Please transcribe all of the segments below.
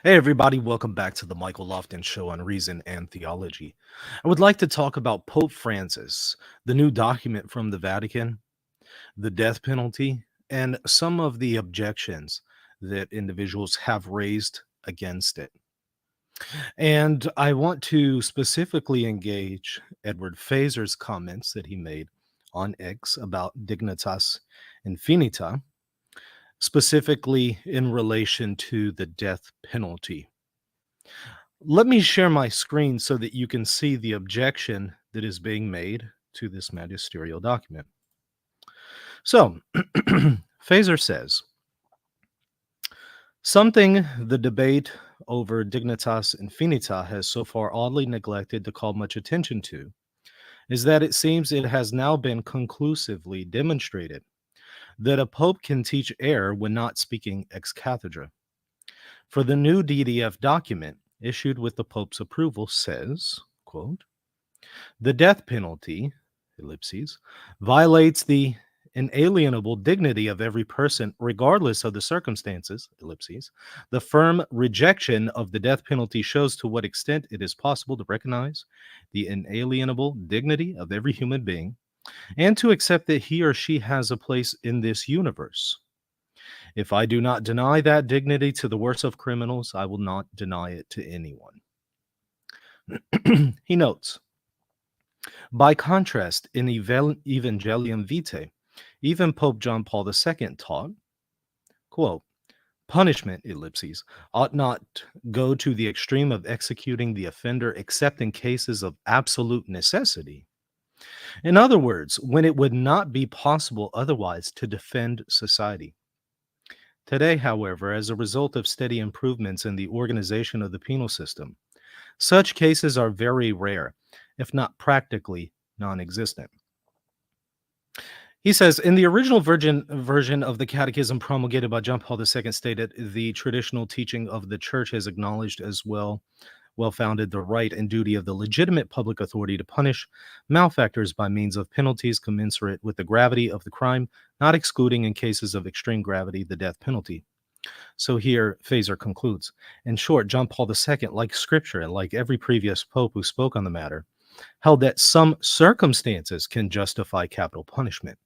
Hey, everybody, welcome back to the Michael Lofton Show on Reason and Theology. I would like to talk about Pope Francis, the new document from the Vatican, the death penalty, and some of the objections that individuals have raised against it. And I want to specifically engage Edward Feser's comments that he made on X about Dignitas Infinita, specifically in relation to the death penalty. Let me share my screen so that you can see the objection that is being made to this magisterial document. So, Feser says, something the debate over Dignitas Infinita has so far oddly neglected to call much attention to is that it seems it has now been conclusively demonstrated that a pope can teach error when not speaking ex cathedra. For the new DDF document, issued with the Pope's approval, says, quote, the death penalty, ellipses, violates the inalienable dignity of every person, regardless of the circumstances, ellipses. The firm rejection of the death penalty shows to what extent it is possible to recognize the inalienable dignity of every human being and to accept that he or she has a place in this universe. If I do not deny that dignity to the worst of criminals, I will not deny it to anyone. He notes, by contrast, in Evangelium Vitae, even Pope John Paul II taught, quote, punishment, ellipses, ought not go to the extreme of executing the offender except in cases of absolute necessity. In other words, when it would not be possible otherwise to defend society. Today, however, as a result of steady improvements in the organization of the penal system, such cases are very rare, if not practically non-existent. He says, in the original version of the Catechism promulgated by John Paul II stated, the traditional teaching of the Church has acknowledged as well-founded the right and duty of the legitimate public authority to punish malefactors by means of penalties commensurate with the gravity of the crime, not excluding in cases of extreme gravity the death penalty. So here, Feser concludes, in short, John Paul II, like Scripture and like every previous pope who spoke on the matter, held that some circumstances can justify capital punishment,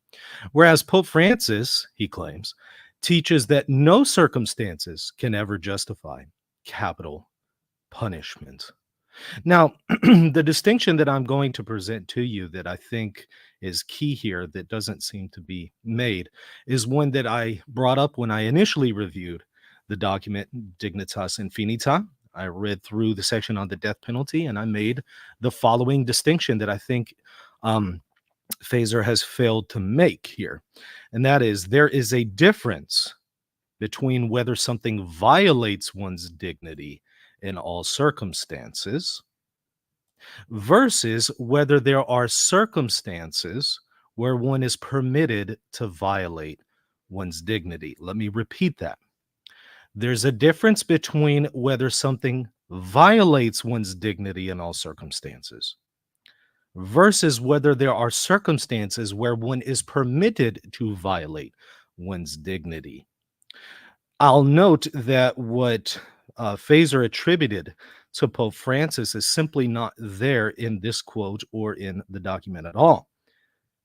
whereas Pope Francis, he claims, teaches that no circumstances can ever justify capital punishment. Now, the distinction that I'm going to present to you that I think is key here that doesn't seem to be made is one that I brought up when I initially reviewed the document Dignitas Infinita. I read through the section on the death penalty and I made the following distinction that I think Feser has failed to make here. And that is, there is a difference between whether something violates one's dignity in all circumstances versus whether there are circumstances where one is permitted to violate one's dignity. Let me repeat that. There's a difference between whether something violates one's dignity in all circumstances versus whether there are circumstances where one is permitted to violate one's dignity. I'll note that what Feser attributed to Pope Francis is simply not there in this quote or in the document at all.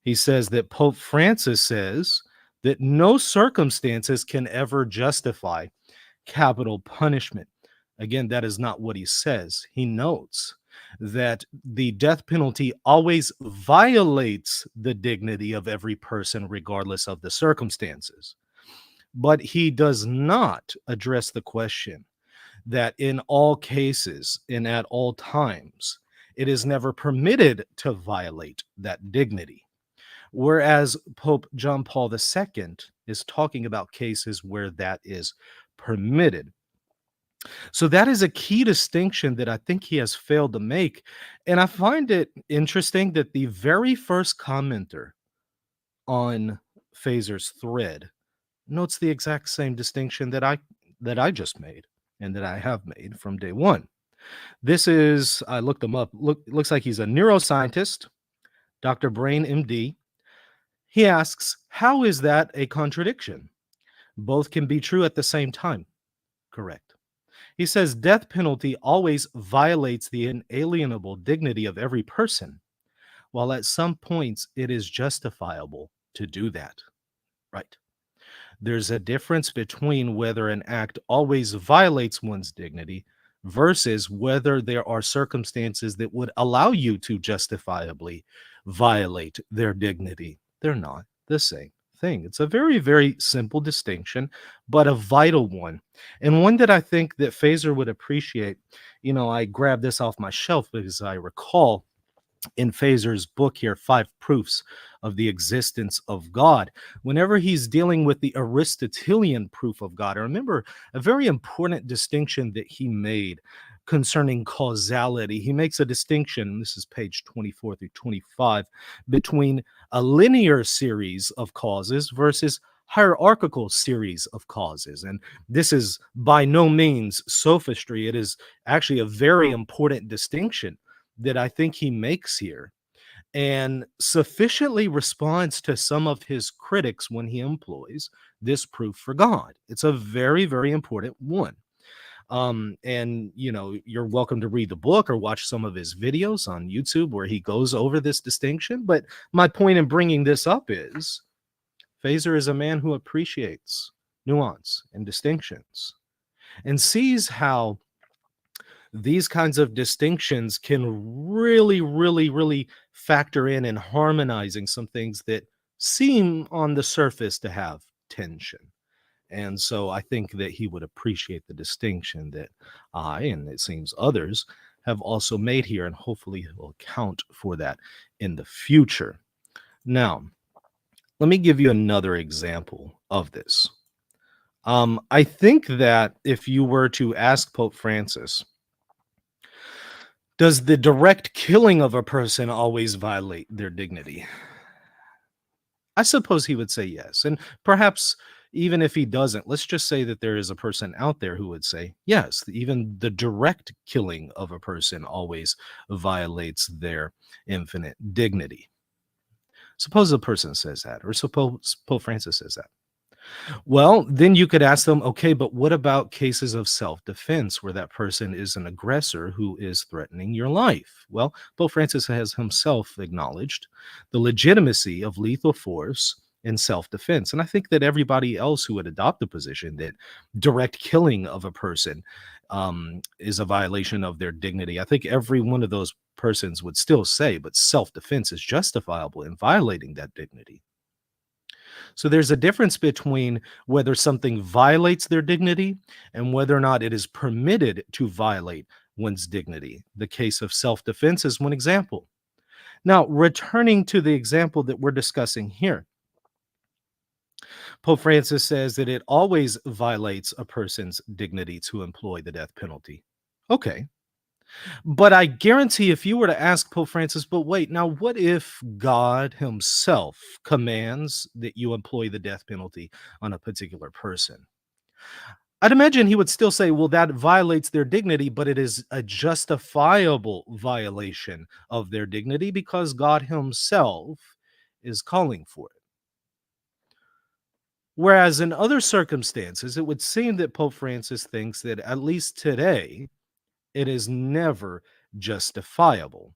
He says that Pope Francis says that no circumstances can ever justify capital punishment. Again, that is not what he says. He notes that the death penalty always violates the dignity of every person, regardless of the circumstances. But he does not address the question that in all cases and at all times, it is never permitted to violate that dignity. Whereas Pope John Paul II is talking about cases where that is permitted. So that is a key distinction that I think he has failed to make. And I find it interesting that the very first commenter on Feser's thread notes the exact same distinction that I just made and that I have made from day one. This is, I looked him up, looks like he's a neuroscientist, Dr. Brain MD. He asks, how is that a contradiction? Both can be true at the same time. Correct. He says death penalty always violates the inalienable dignity of every person, while at some points it is justifiable to do that. Right. There's a difference between whether an act always violates one's dignity versus whether there are circumstances that would allow you to justifiably violate their dignity. They're not the same thing. It's a very, very simple distinction, but a vital one, and one that I think that Feser would appreciate. I grabbed this off my shelf because I recall in Feser's book here, Five Proofs of the Existence of God, whenever he's dealing with the Aristotelian proof of God, I remember a very important distinction that he made concerning causality. He makes a distinction, this is page 24 through 25, between a linear series of causes versus hierarchical series of causes. And this is by no means sophistry. It is actually a very important distinction that I think he makes here, and sufficiently responds to some of his critics when he employs this proof for God. It's a very, very important one. And you're welcome to read the book or watch some of his videos on YouTube where he goes over this distinction. But my point in bringing this up is Feser is a man who appreciates nuance and distinctions and sees how these kinds of distinctions can really, really, really factor in harmonizing some things that seem on the surface to have tension. And so I think that he would appreciate the distinction that I, and it seems others, have also made here, and hopefully he'll account for that in the future. Now, let me give you another example of this. I think that if you were to ask Pope Francis, does the direct killing of a person always violate their dignity? I suppose he would say yes. And perhaps even if he doesn't, let's just say that there is a person out there who would say, yes, even the direct killing of a person always violates their infinite dignity. Suppose a person says that, or suppose Pope Francis says that. Well, then you could ask them, okay, but what about cases of self-defense where that person is an aggressor who is threatening your life? Well, Pope Francis has himself acknowledged the legitimacy of lethal force in self-defense. And I think that everybody else who would adopt the position that direct killing of a person is a violation of their dignity, I think every one of those persons would still say, but self-defense is justifiable in violating that dignity. So there's a difference between whether something violates their dignity and whether or not it is permitted to violate one's dignity. The case of self-defense is one example. Now, returning to the example that we're discussing here, Pope Francis says that it always violates a person's dignity to employ the death penalty. Okay. But I guarantee if you were to ask Pope Francis, but wait, now what if God himself commands that you employ the death penalty on a particular person? I'd imagine he would still say, well, that violates their dignity, but it is a justifiable violation of their dignity because God himself is calling for it. Whereas in other circumstances, it would seem that Pope Francis thinks that at least today, it is never justifiable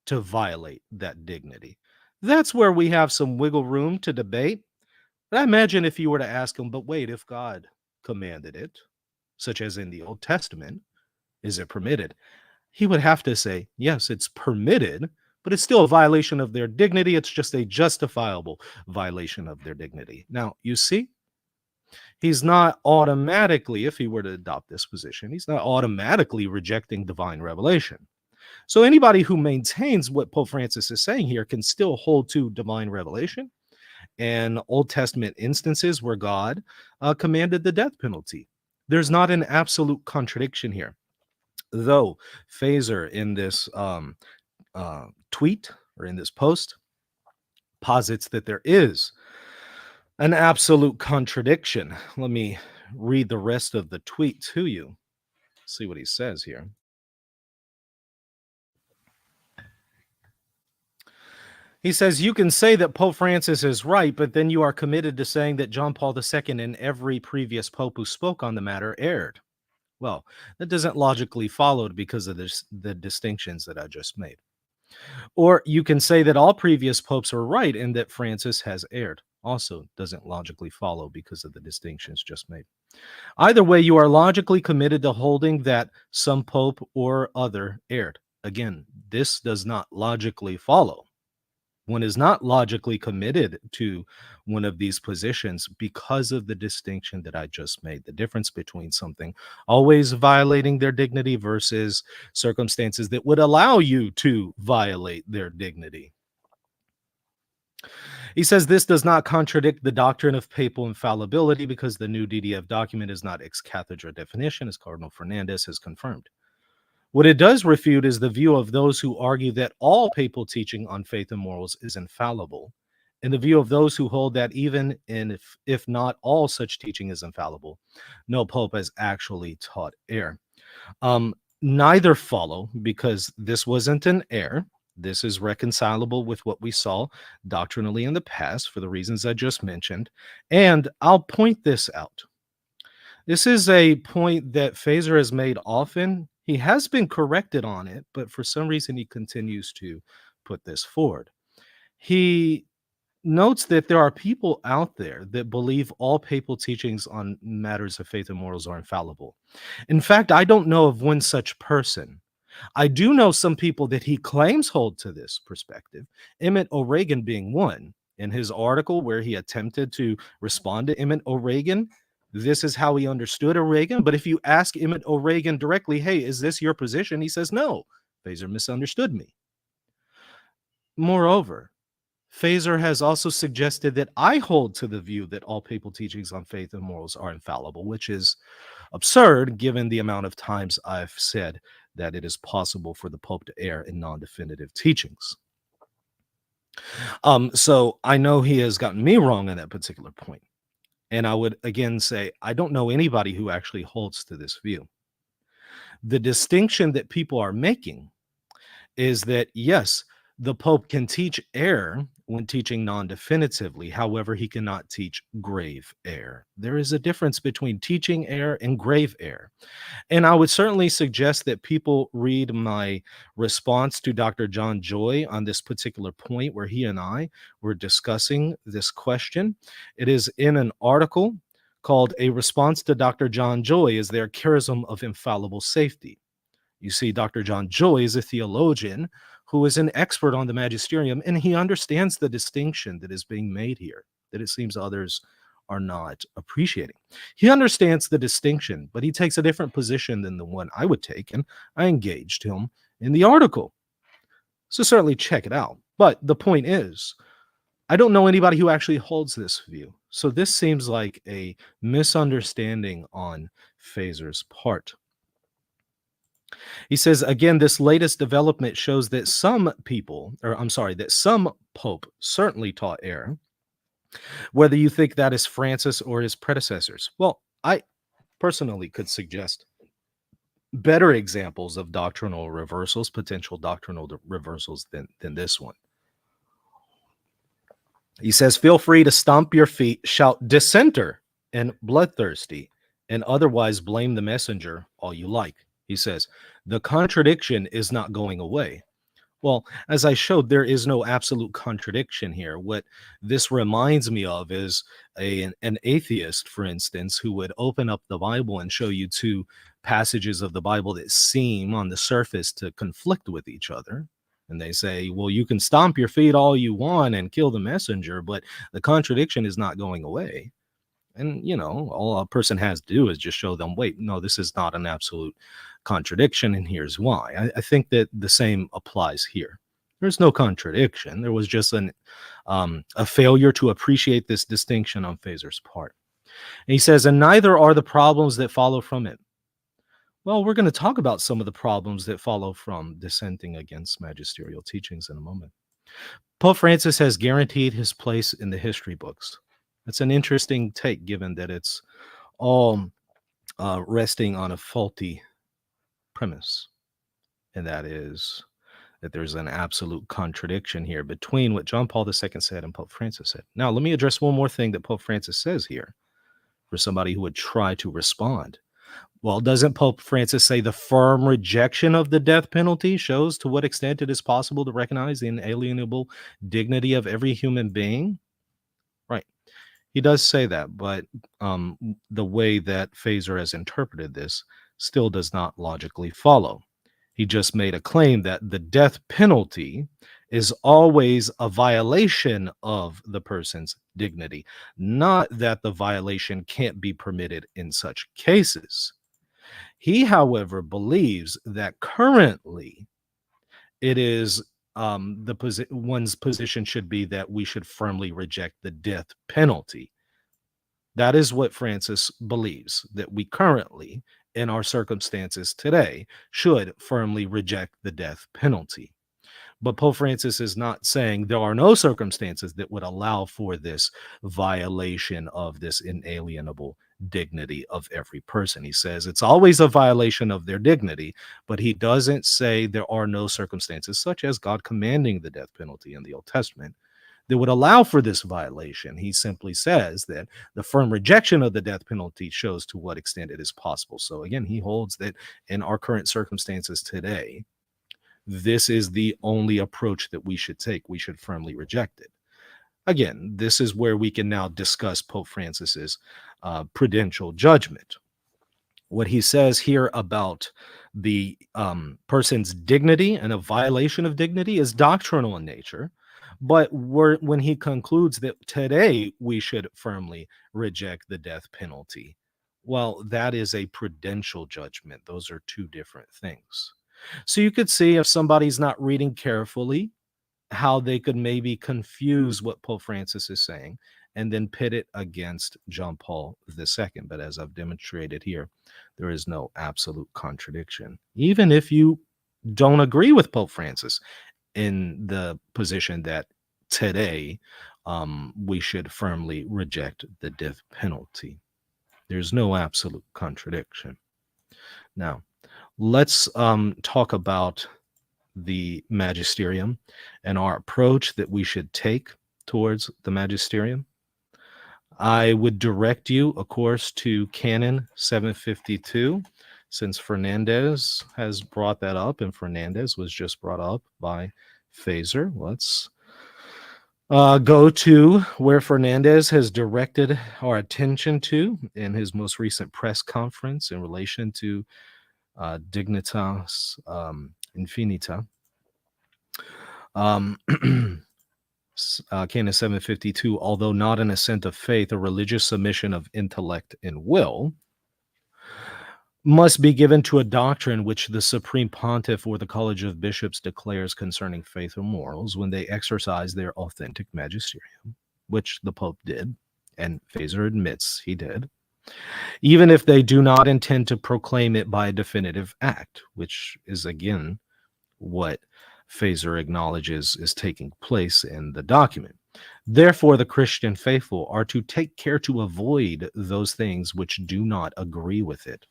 to violate that dignity. That's where we have some wiggle room to debate. But I imagine if you were to ask him, but wait, if God commanded it, such as in the Old Testament, is it permitted? He would have to say, yes, it's permitted, but it's still a violation of their dignity. It's just a justifiable violation of their dignity. Now, you see, he's not automatically, if he were to adopt this position, he's not automatically rejecting divine revelation. So anybody who maintains what Pope Francis is saying here can still hold to divine revelation and Old Testament instances where God commanded the death penalty. There's not an absolute contradiction here. Though Feser in this tweet or in this post posits that there is an absolute contradiction. Let me read the rest of the tweet to you. See what he says here. He says, you can say that Pope Francis is right, but then you are committed to saying that John Paul II and every previous pope who spoke on the matter erred. Well, that doesn't logically follow because of the distinctions that I just made. Or you can say that all previous popes are right and that Francis has erred. Also doesn't logically follow because of the distinctions just made. Either way, you are logically committed to holding that some pope or other erred. Again, this does not logically follow. One is not logically committed to one of these positions because of the distinction that I just made, the difference between something always violating their dignity versus circumstances that would allow you to violate their dignity. He says this does not contradict the doctrine of papal infallibility because the new DDF document is not ex cathedra definition, as Cardinal Fernandez has confirmed. What it does refute is the view of those who argue that all papal teaching on faith and morals is infallible, and the view of those who hold that even if not all such teaching is infallible, no pope has actually taught error. Neither follow because this wasn't an error. This is reconcilable with what we saw doctrinally in the past for the reasons I just mentioned. And I'll point this out. This is a point that Feser has made often. He has been corrected on it, but for some reason he continues to put this forward. He notes that there are people out there that believe all papal teachings on matters of faith and morals are infallible. In fact, I don't know of one such person. I do know some people that he claims hold to this perspective, Emmett O'Regan being one. In his article where he attempted to respond to Emmett O'Regan, this is how he understood O'Regan. But if you ask Emmett O'Regan directly, hey, is this your position? He says, no, Feser misunderstood me. Moreover, Feser has also suggested that I hold to the view that all papal teachings on faith and morals are infallible, which is absurd given the amount of times I've said that it is possible for the Pope to err in non-definitive teachings. So I know he has gotten me wrong on that particular point. And I would again say, I don't know anybody who actually holds to this view. The distinction that people are making is that, yes, the Pope can teach error when teaching non-definitively. However, he cannot teach grave error. There is a difference between teaching error and grave error. And I would certainly suggest that people read my response to Dr. John Joy on this particular point where he and I were discussing this question. It is in an article called A Response to Dr. John Joy, Is There a Charism of Infallible Safety? You see, Dr. John Joy is a theologian who is an expert on the magisterium, and he understands the distinction that is being made here, that it seems others are not appreciating. He understands the distinction, but he takes a different position than the one I would take, and I engaged him in the article. So certainly check it out. But the point is, I don't know anybody who actually holds this view. So this seems like a misunderstanding on Feser's part. He says, again, this latest development shows that some pope certainly taught error, whether you think that is Francis or his predecessors. Well, I personally could suggest better examples of doctrinal reversals, potential doctrinal reversals than this one. He says, feel free to stomp your feet, shout dissenter and bloodthirsty, and otherwise blame the messenger all you like. He says, the contradiction is not going away. Well, as I showed, there is no absolute contradiction here. What this reminds me of is an atheist, for instance, who would open up the Bible and show you two passages of the Bible that seem on the surface to conflict with each other. And they say, well, you can stomp your feet all you want and kill the messenger, but the contradiction is not going away. And, you know, all a person has to do is just show them, wait, no, this is not an absolute contradiction, and here's why. I think that the same applies here. There's no contradiction. There was just a failure to appreciate this distinction on Feser's part. And he says, and neither are the problems that follow from it. Well, we're going to talk about some of the problems that follow from dissenting against magisterial teachings in a moment. Pope Francis has guaranteed his place in the history books. That's an interesting take, given that it's all resting on a faulty premise, and that is that there's an absolute contradiction here between what John Paul II said and Pope Francis said. Now, let me address one more thing that Pope Francis says here for somebody who would try to respond. Well, doesn't Pope Francis say the firm rejection of the death penalty shows to what extent it is possible to recognize the inalienable dignity of every human being? Right. He does say that, but the way that Feser has interpreted this still does not logically follow. He just made a claim that the death penalty is always a violation of the person's dignity, not that the violation can't be permitted in such cases. He, however, believes that currently it is one's position should be that we should firmly reject the death penalty. That is what Francis believes, that we currently, in our circumstances today, should firmly reject the death penalty. But Pope Francis is not saying there are no circumstances that would allow for this violation of this inalienable dignity of every person. He says it's always a violation of their dignity, but he doesn't say there are no circumstances, such as God commanding the death penalty in the Old Testament, that would allow for this violation. He simply says that the firm rejection of the death penalty shows to what extent it is possible. So again, he holds that in our current circumstances today, this is the only approach that we should take. We should firmly reject it. Again, this is where we can now discuss Pope Francis's prudential judgment. What he says here about the person's dignity and a violation of dignity is doctrinal in nature. But when he concludes that today we should firmly reject the death penalty, well, that is a prudential judgment. Those are two different things. So you could see, if somebody's not reading carefully, how they could maybe confuse what Pope Francis is saying and then pit it against John Paul II. But as I've demonstrated here, there is no absolute contradiction. Even if you don't agree with Pope Francis in the position that today we should firmly reject the death penalty, there's no absolute contradiction. Now, let's talk about the magisterium and our approach that we should take towards the magisterium. I would direct you, of course, to Canon 752, since Fernandez has brought that up, and Fernandez was just brought up by Feser. Let's go to where Fernandez has directed our attention to in his most recent press conference in relation to Dignitas Infinita. Canon 752, although not an assent of faith, a religious submission of intellect and will, must be given to a doctrine which the Supreme Pontiff or the College of Bishops declares concerning faith or morals when they exercise their authentic magisterium, which the Pope did, and Feser admits he did, even if they do not intend to proclaim it by a definitive act, which is, again, what Feser acknowledges is taking place in the document. Therefore, the Christian faithful are to take care to avoid those things which do not agree with it,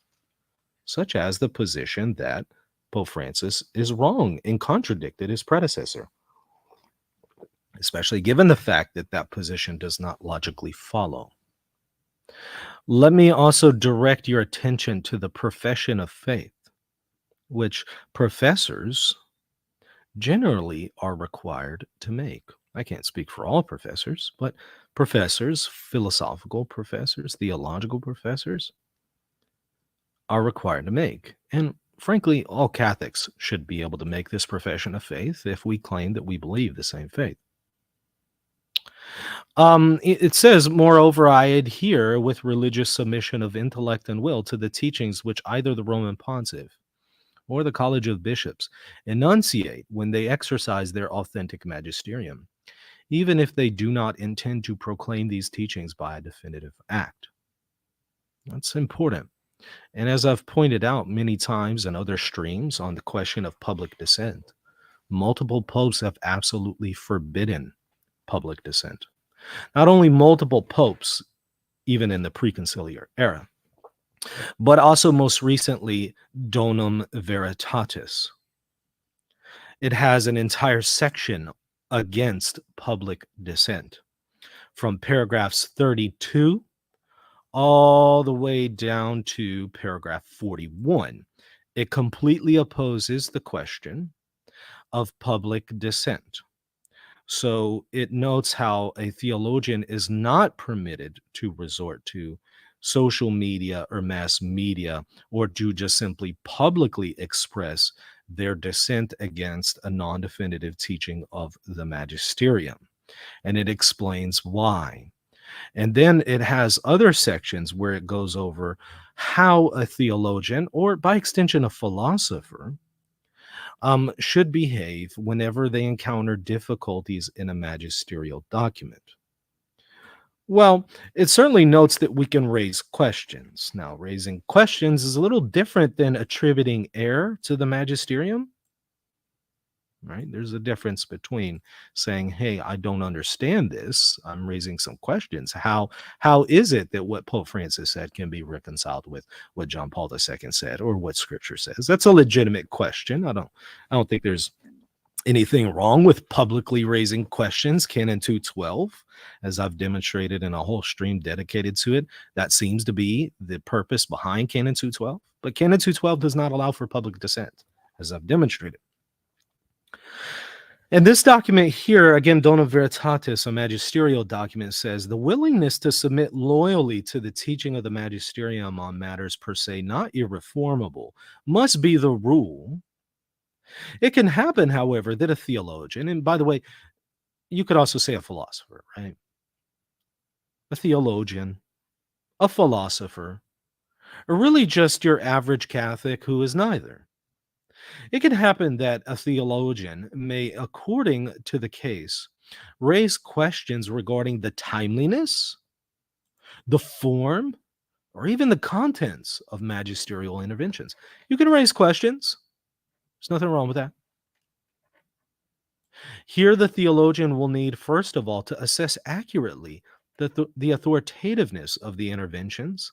such as the position that Pope Francis is wrong and contradicted his predecessor, especially given the fact that that position does not logically follow. Let me also direct your attention to the profession of faith, which professors generally are required to make. I can't speak for all professors, but professors, philosophical professors, theological professors, are required to make. And frankly, all Catholics should be able to make this profession of faith if we claim that we believe the same faith. It says, moreover, I adhere with religious submission of intellect and will to the teachings which either the Roman Pontiff or the College of Bishops enunciate when they exercise their authentic magisterium, even if they do not intend to proclaim these teachings by a definitive act. That's important. And as I've pointed out many times in other streams on the question of public dissent, multiple popes have absolutely forbidden public dissent. Not only multiple popes, even in the preconciliar era, but also most recently, Donum veritatis. It has an entire section against public dissent, from paragraphs 32 all the way down to paragraph 41. It completely opposes the question of public dissent. So it notes how a theologian is not permitted to resort to social media or mass media or to just simply publicly express their dissent against a non definitive teaching of the magisterium. And it explains why. And then it has other sections where it goes over how a theologian, or by extension, a philosopher, should behave whenever they encounter difficulties in a magisterial document. Well, it certainly notes that we can raise questions. Now, raising questions is a little different than attributing error to the magisterium, right? There's a difference between saying, "Hey, I don't understand this. I'm raising some questions. How is it that what Pope Francis said can be reconciled with what John Paul II said or what Scripture says?" That's a legitimate question. I don't think there's anything wrong with publicly raising questions. Canon 212, as I've demonstrated in a whole stream dedicated to it, that seems to be the purpose behind Canon 212. But Canon 212 does not allow for public dissent, as I've demonstrated. And this document here, again, Donum veritatis, a magisterial document, says the willingness to submit loyally to the teaching of the magisterium on matters per se not irreformable must be the rule. It can happen, however, that a theologian, and by the way, you could also say a philosopher, right? A theologian, a philosopher, or really just your average Catholic who is neither. It can happen that a theologian may, according to the case, raise questions regarding the timeliness, the form, or even the contents of magisterial interventions. You can raise questions. There's nothing wrong with that. Here, the theologian will need, first of all, to assess accurately the authoritativeness of the interventions,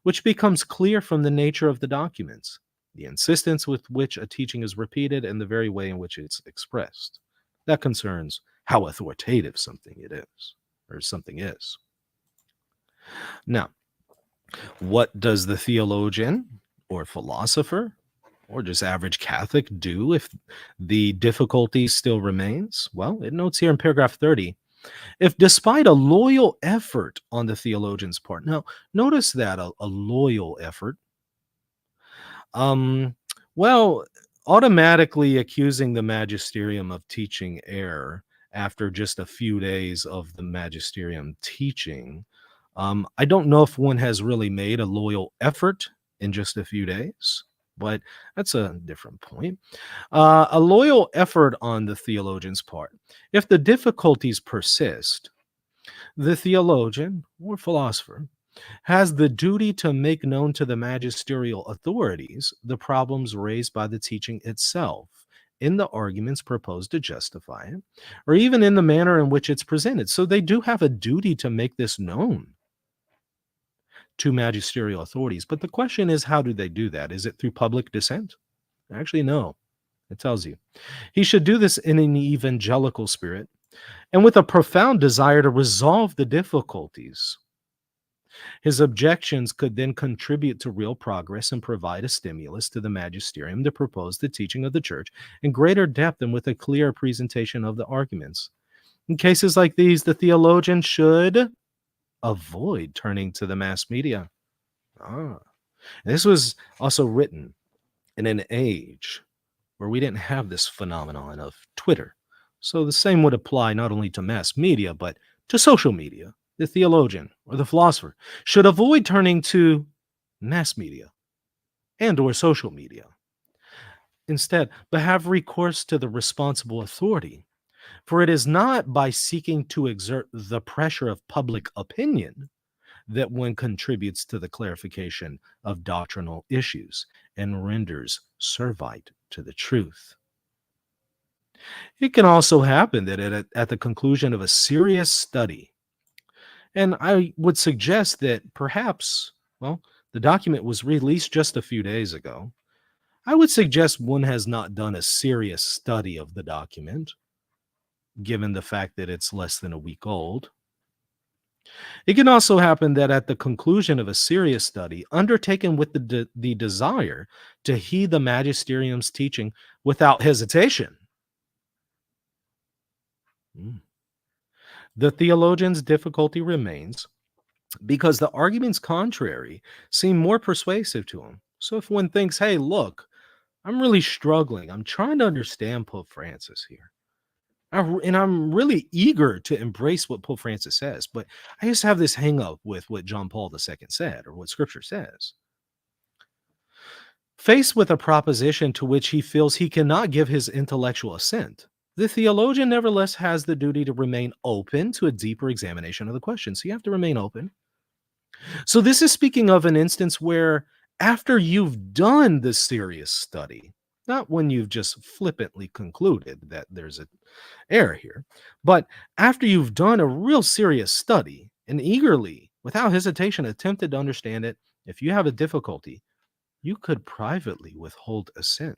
which becomes clear from the nature of the documents, the insistence with which a teaching is repeated, and the very way in which it's expressed. That concerns how authoritative something is. Now, what does the theologian or philosopher or just average Catholic do if the difficulty still remains? Well, it notes here in paragraph 30, if despite a loyal effort on the theologian's part, now notice that a loyal effort, well, automatically accusing the magisterium of teaching error after just a few days of the magisterium teaching, I don't know if one has really made a loyal effort in just a few days, but that's a different point. A loyal effort on the theologian's part. If the difficulties persist, the theologian or philosopher has the duty to make known to the magisterial authorities the problems raised by the teaching itself in the arguments proposed to justify it, or even in the manner in which it's presented. So they do have a duty to make this known to magisterial authorities. But the question is, how do they do that? Is it through public dissent? Actually, no. It tells you. He should do this in an evangelical spirit and with a profound desire to resolve the difficulties. His objections could then contribute to real progress and provide a stimulus to the magisterium to propose the teaching of the church in greater depth and with a clear presentation of the arguments. In cases like these, the theologian should avoid turning to the mass media. This was also written in an age where we didn't have this phenomenon of Twitter. So the same would apply not only to mass media, but to social media. The theologian or the philosopher should avoid turning to mass media and or social media. Instead, but have recourse to the responsible authority. For it is not by seeking to exert the pressure of public opinion that one contributes to the clarification of doctrinal issues and renders servite to the truth. It can also happen that at the conclusion of a serious study, and I would suggest that perhaps, well, the document was released just a few days ago. I would suggest one has not done a serious study of the document, given the fact that it's less than a week old. It can also happen that at the conclusion of a serious study, undertaken with the desire to heed the magisterium's teaching without hesitation, mm, the theologian's difficulty remains because the arguments contrary seem more persuasive to him. So if one thinks, hey, look, I'm really struggling, I'm trying to understand Pope Francis here. And I'm really eager to embrace what Pope Francis says, but I just have this hang up with what John Paul II said or what scripture says. Faced with a proposition to which he feels he cannot give his intellectual assent, the theologian nevertheless has the duty to remain open to a deeper examination of the question. So you have to remain open. So this is speaking of an instance where after you've done the serious study, not when you've just flippantly concluded that there's an error here, but after you've done a real serious study and eagerly, without hesitation, attempted to understand it, if you have a difficulty, you could privately withhold assent.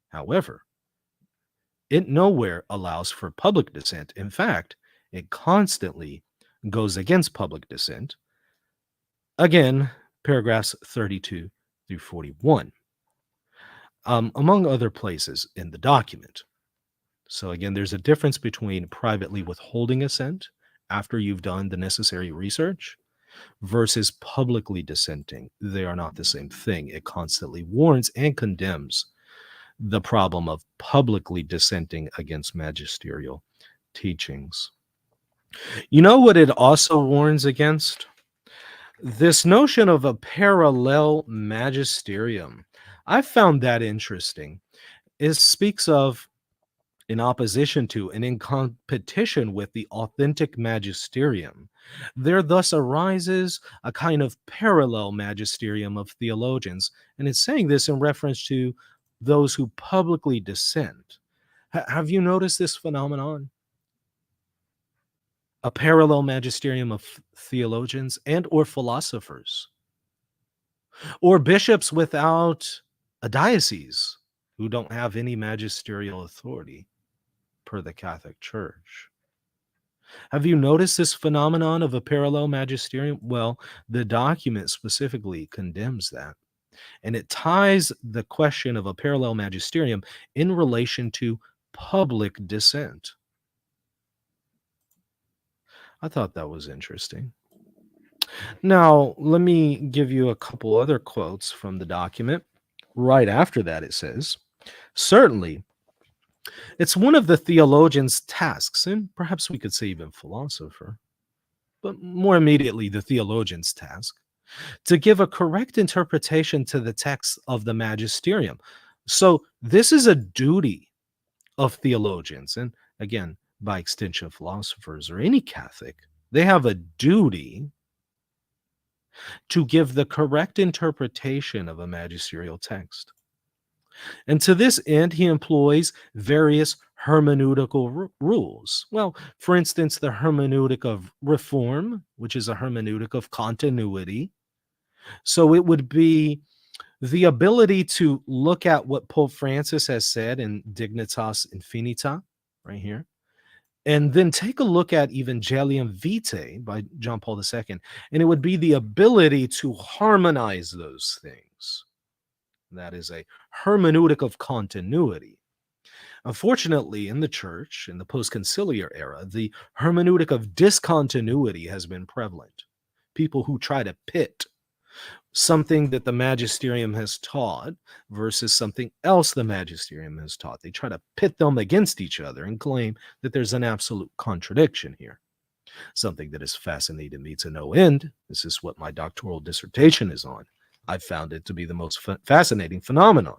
However, it nowhere allows for public dissent. In fact, it constantly goes against public dissent. Again, paragraphs 32 through 41, among other places in the document. So again, there's a difference between privately withholding assent after you've done the necessary research versus publicly dissenting. They are not the same thing. It constantly warns and condemns the problem of publicly dissenting against magisterial teachings. You know what it also warns against? This notion of a parallel magisterium. I found that interesting. It speaks of in opposition to and in competition with the authentic magisterium. There thus arises a kind of parallel magisterium of theologians, and it's saying this in reference to those who publicly dissent. Have you noticed this phenomenon? A parallel magisterium of theologians and or philosophers, or bishops without a diocese who don't have any magisterial authority per the Catholic Church. Have you noticed this phenomenon of a parallel magisterium? Well, the document specifically condemns that. And it ties the question of a parallel magisterium in relation to public dissent. I thought that was interesting. Now, let me give you a couple other quotes from the document. Right after that, it says, certainly, it's one of the theologian's tasks, and perhaps we could say even philosopher, but more immediately the theologian's task, to give a correct interpretation to the text of the magisterium. So this is a duty of theologians, and again, by extension, philosophers or any Catholic. They have a duty to give the correct interpretation of a magisterial text. And to this end, he employs various hermeneutical rules. Well, for instance, the hermeneutic of reform, which is a hermeneutic of continuity. So it would be the ability to look at what Pope Francis has said in Dignitas Infinita, right here, and then take a look at Evangelium Vitae by John Paul II, and it would be the ability to harmonize those things. That is a hermeneutic of continuity. Unfortunately, in the church, in the post-conciliar era, the hermeneutic of discontinuity has been prevalent. People who try to pit something that the magisterium has taught versus something else the magisterium has taught. They try to pit them against each other and claim that there's an absolute contradiction here. Something that has fascinated me to no end. This is what my doctoral dissertation is on. I found it to be the most fascinating phenomenon.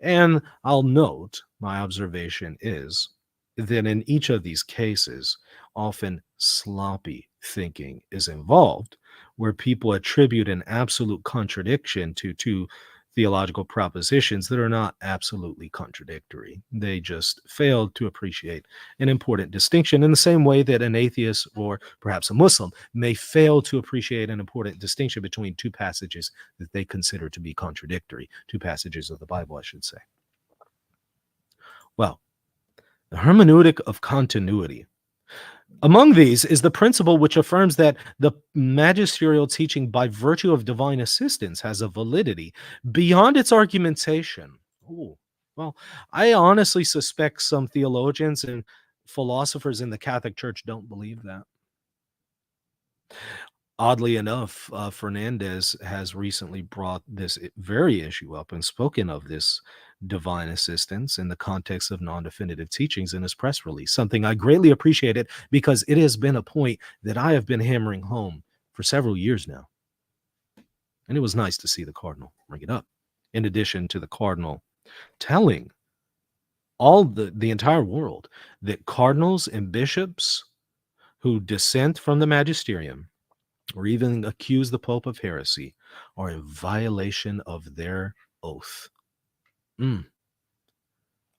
And I'll note, my observation is that in each of these cases, often sloppy thinking is involved, where people attribute an absolute contradiction to two theological propositions that are not absolutely contradictory. They just fail to appreciate an important distinction in the same way that an atheist or perhaps a Muslim may fail to appreciate an important distinction between two passages that they consider to be contradictory, two passages of the Bible, I should say. Well, the hermeneutic of continuity. Among these is the principle which affirms that the magisterial teaching by virtue of divine assistance has a validity beyond its argumentation. Ooh. Well, I honestly suspect some theologians and philosophers in the Catholic Church don't believe that. Oddly enough, Fernandez has recently brought this very issue up and spoken of this divine assistance in the context of non-definitive teachings in his press release, something I greatly appreciated because it has been a point that I have been hammering home for several years now. And it was nice to see the Cardinal bring it up. In addition to the Cardinal telling all the entire world that cardinals and bishops who dissent from the magisterium or even accuse the Pope of heresy are in violation of their oath. I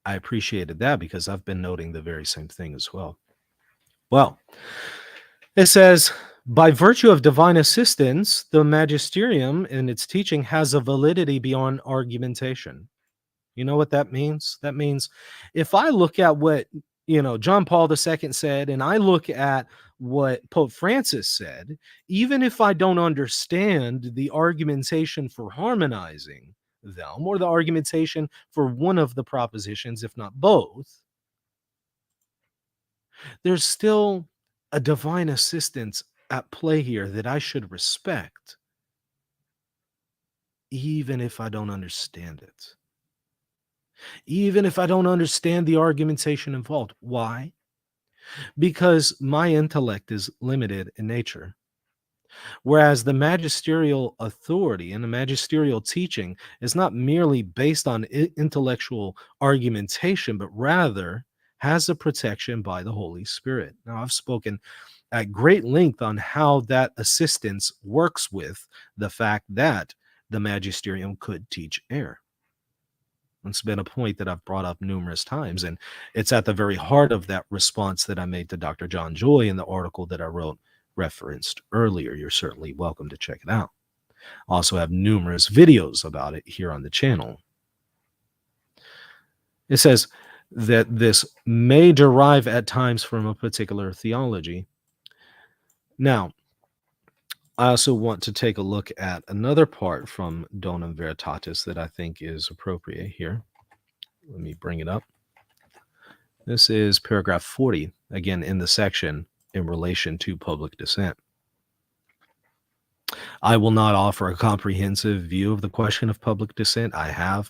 appreciated that because I've been noting the very same thing as well. Well, it says, by virtue of divine assistance, the magisterium in its teaching has a validity beyond argumentation. You know what that means? That means if I look at what, John Paul II said, and I look at what Pope Francis said, even if I don't understand the argumentation for harmonizing them or the argumentation for one of the propositions, if not both, there's still a divine assistance at play here that I should respect, even if I don't understand it. Even if I don't understand the argumentation involved. Why? Because my intellect is limited in nature. Whereas the magisterial authority and the magisterial teaching is not merely based on intellectual argumentation, but rather has a protection by the Holy Spirit. Now, I've spoken at great length on how that assistance works with the fact that the magisterium could teach error. It's been a point that I've brought up numerous times, and it's at the very heart of that response that I made to Dr. John Joy in the article that I wrote referenced earlier. You're certainly welcome to check it out. I also have numerous videos about it here on the channel. It says that this may derive at times from a particular theology. Now, I also want to take a look at another part from Donum veritatis that I think is appropriate here. Let me bring it up. This is paragraph 40, again, in the section in relation to public dissent. I will not offer a comprehensive view of the question of public dissent. I have,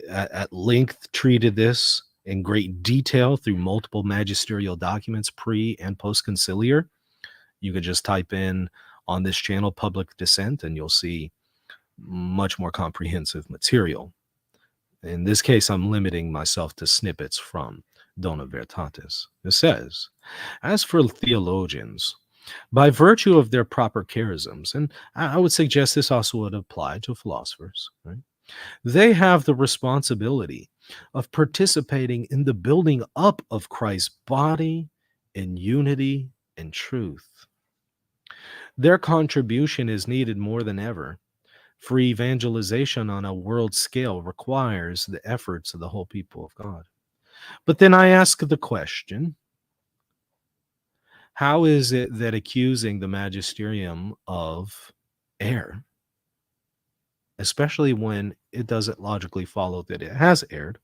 at length treated this in great detail through multiple magisterial documents, pre and post conciliar. You could just type in on this channel public dissent and you'll see much more comprehensive material. In this case, I'm limiting myself to snippets from Donum veritatis. It says, as for theologians, by virtue of their proper charisms, and I would suggest this also would apply to philosophers, right? They have the responsibility of participating in the building up of Christ's body in unity and truth. Their contribution is needed more than ever, for evangelization on a world scale requires the efforts of the whole people of God. But then I ask the question, how is it that accusing the magisterium of error, especially when it doesn't logically follow that it has erred,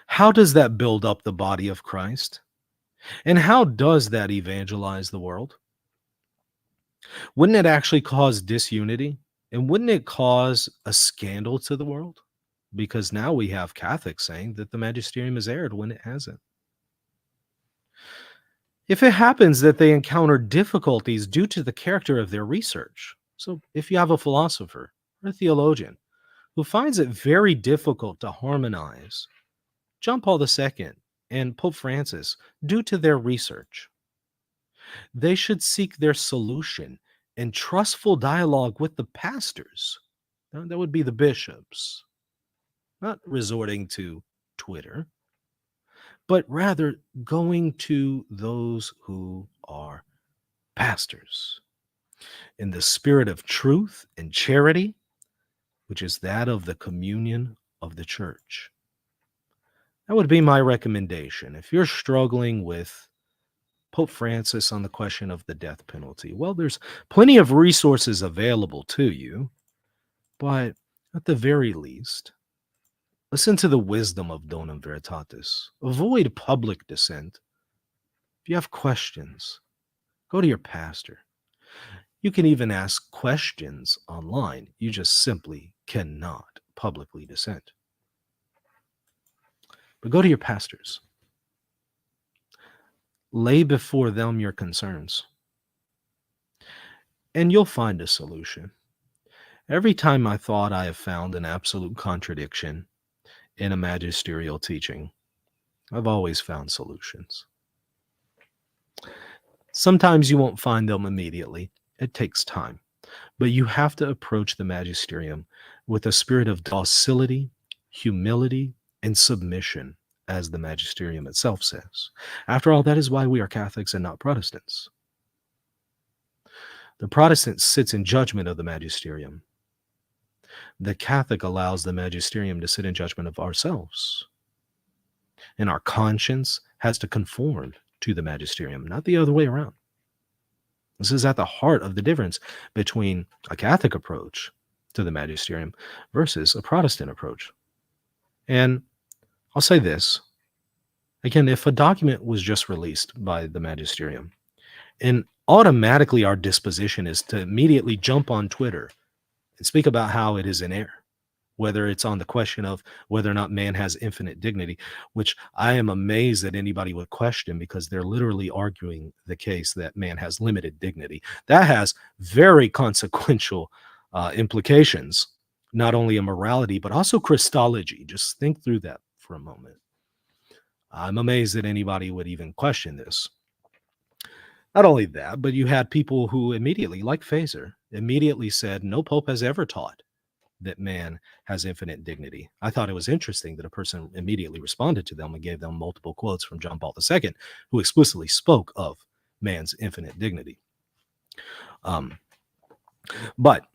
how does that build up the body of Christ? And how does that evangelize the world? Wouldn't it actually cause disunity? And wouldn't it cause a scandal to the world? Because now we have Catholics saying that the magisterium has erred when it hasn't. If it happens that they encounter difficulties due to the character of their research, so if you have a philosopher or a theologian who finds it very difficult to harmonize John Paul II and Pope Francis due to their research, they should seek their solution in trustful dialogue with the pastors. That would be the bishops, not resorting to Twitter, but rather going to those who are pastors in the spirit of truth and charity, which is that of the communion of the church. That would be my recommendation. If you're struggling with Pope Francis on the question of the death penalty, well, there's plenty of resources available to you, but at the very least, listen to the wisdom of Donum veritatis. Avoid public dissent. If you have questions, go to your pastor. You can even ask questions online. You just simply cannot publicly dissent. But go to your pastors. Lay before them your concerns, and you'll find a solution. Every time I thought I have found an absolute contradiction in a magisterial teaching, I've always found solutions. Sometimes you won't find them immediately. It takes time. But you have to approach the magisterium with a spirit of docility, humility, and submission, as the magisterium itself says. After all, that is why we are Catholics and not Protestants. The Protestant sits in judgment of the magisterium. The Catholic allows the magisterium to sit in judgment of ourselves. And our conscience has to conform to the magisterium, not the other way around. This is at the heart of the difference between a Catholic approach to the magisterium versus a Protestant approach. And I'll say this. Again, if a document was just released by the magisterium, and automatically our disposition is to immediately jump on Twitter and speak about how it is in error, whether it's on the question of whether or not man has infinite dignity, which I am amazed that anybody would question, because they're literally arguing the case that man has limited dignity. That has very consequential implications, not only in morality, but also Christology. Just think through that for a moment. I'm amazed that anybody would even question this. Not only that, but you had people who immediately, like Feser, immediately said, no pope has ever taught that man has infinite dignity. I thought it was interesting that a person immediately responded to them and gave them multiple quotes from John Paul II, who explicitly spoke of man's infinite dignity. But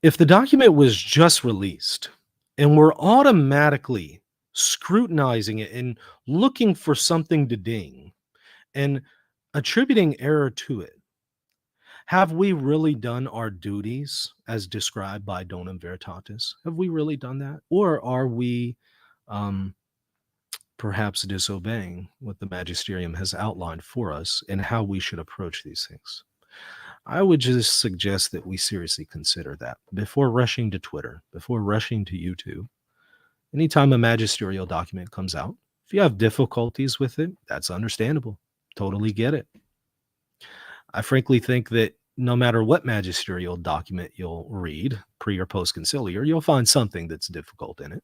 if the document was just released and we're automatically scrutinizing it and looking for something to ding and attributing error to it, have we really done our duties as described by Donum veritatis? Have we really done that? Or are we perhaps disobeying what the magisterium has outlined for us and how we should approach these things? I would just suggest that we seriously consider that before rushing to Twitter, before rushing to YouTube. Anytime a magisterial document comes out, if you have difficulties with it, that's understandable. Totally get it. I frankly think that no matter what magisterial document you'll read, pre or post conciliar, you'll find something that's difficult in it.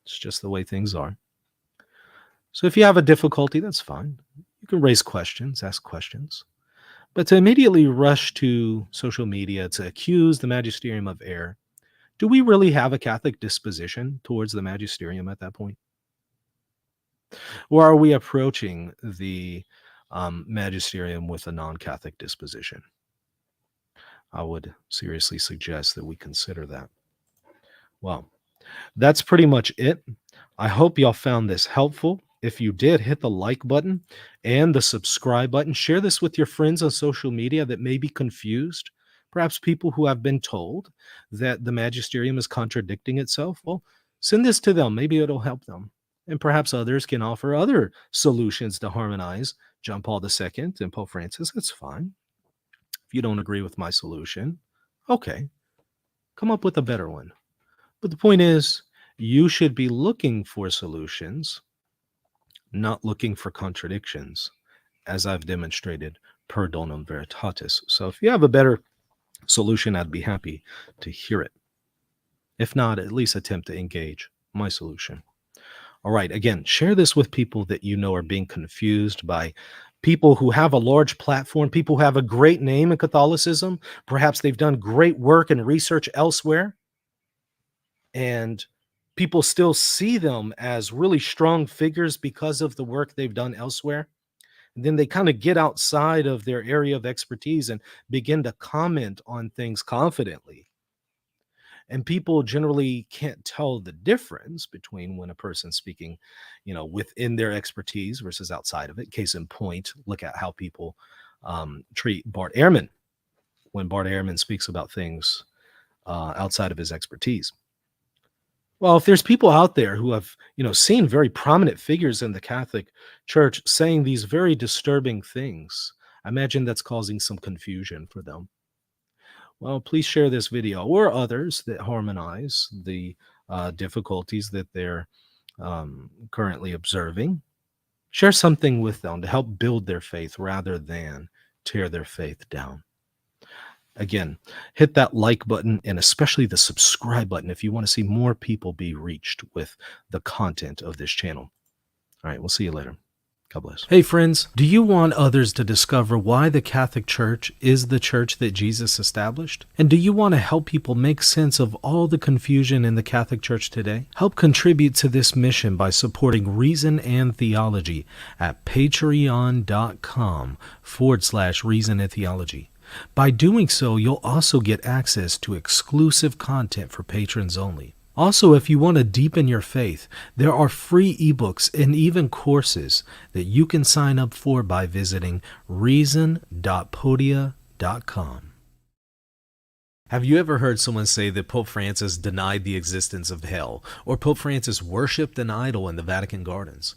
It's just the way things are. So if you have a difficulty, that's fine. You can raise questions, ask questions. But to immediately rush to social media to accuse the magisterium of error, do we really have a Catholic disposition towards the magisterium at that point? Or are we approaching the magisterium with a non-Catholic disposition? I would seriously suggest that we consider that. Well, that's pretty much it. I hope y'all found this helpful. If you did, hit the like button and the subscribe button. Share this with your friends on social media that may be confused. Perhaps people who have been told that the magisterium is contradicting itself. Well, send this to them. Maybe it'll help them. And perhaps others can offer other solutions to harmonize John Paul II and Pope Francis. That's fine. If you don't agree with my solution, okay, come up with a better one. But the point is, you should be looking for solutions, not looking for contradictions, as I've demonstrated per Donum veritatis. So if you have a better solution, I'd be happy to hear it. If not, at least attempt to engage my solution. All right, again, share this with people that you know are being confused by people who have a large platform, people who have a great name in Catholicism. Perhaps they've done great work and research elsewhere, and people still see them as really strong figures because of the work they've done elsewhere. And then they kind of get outside of their area of expertise and begin to comment on things confidently. And people generally can't tell the difference between when a person's speaking, within their expertise versus outside of it. Case in point, look at how people treat Bart Ehrman when Bart Ehrman speaks about things outside of his expertise. Well, if there's people out there who have, seen very prominent figures in the Catholic Church saying these very disturbing things, I imagine that's causing some confusion for them. Well, please share this video or others that harmonize the difficulties that they're currently observing. Share something with them to help build their faith rather than tear their faith down. Again, hit that like button and especially the subscribe button if you want to see more people be reached with the content of this channel. All right, we'll see you later. God bless. Hey friends, do you want others to discover why the Catholic Church is the church that Jesus established? And do you want to help people make sense of all the confusion in the Catholic Church today? Help contribute to this mission by supporting Reason and Theology at patreon.com/Reason and Theology. By doing so, you'll also get access to exclusive content for patrons only. Also, if you want to deepen your faith, there are free ebooks and even courses that you can sign up for by visiting reason.podia.com. Have you ever heard someone say that Pope Francis denied the existence of hell, or Pope Francis worshipped an idol in the Vatican gardens?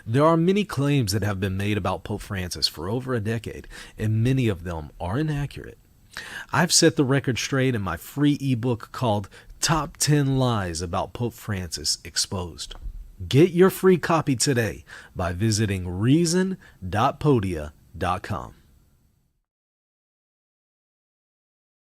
There are many claims that have been made about Pope Francis for over a decade, and many of them are inaccurate. I've set the record straight in my free ebook called Top 10 Lies About Pope Francis Exposed. Get your free copy today by visiting reason.podia.com.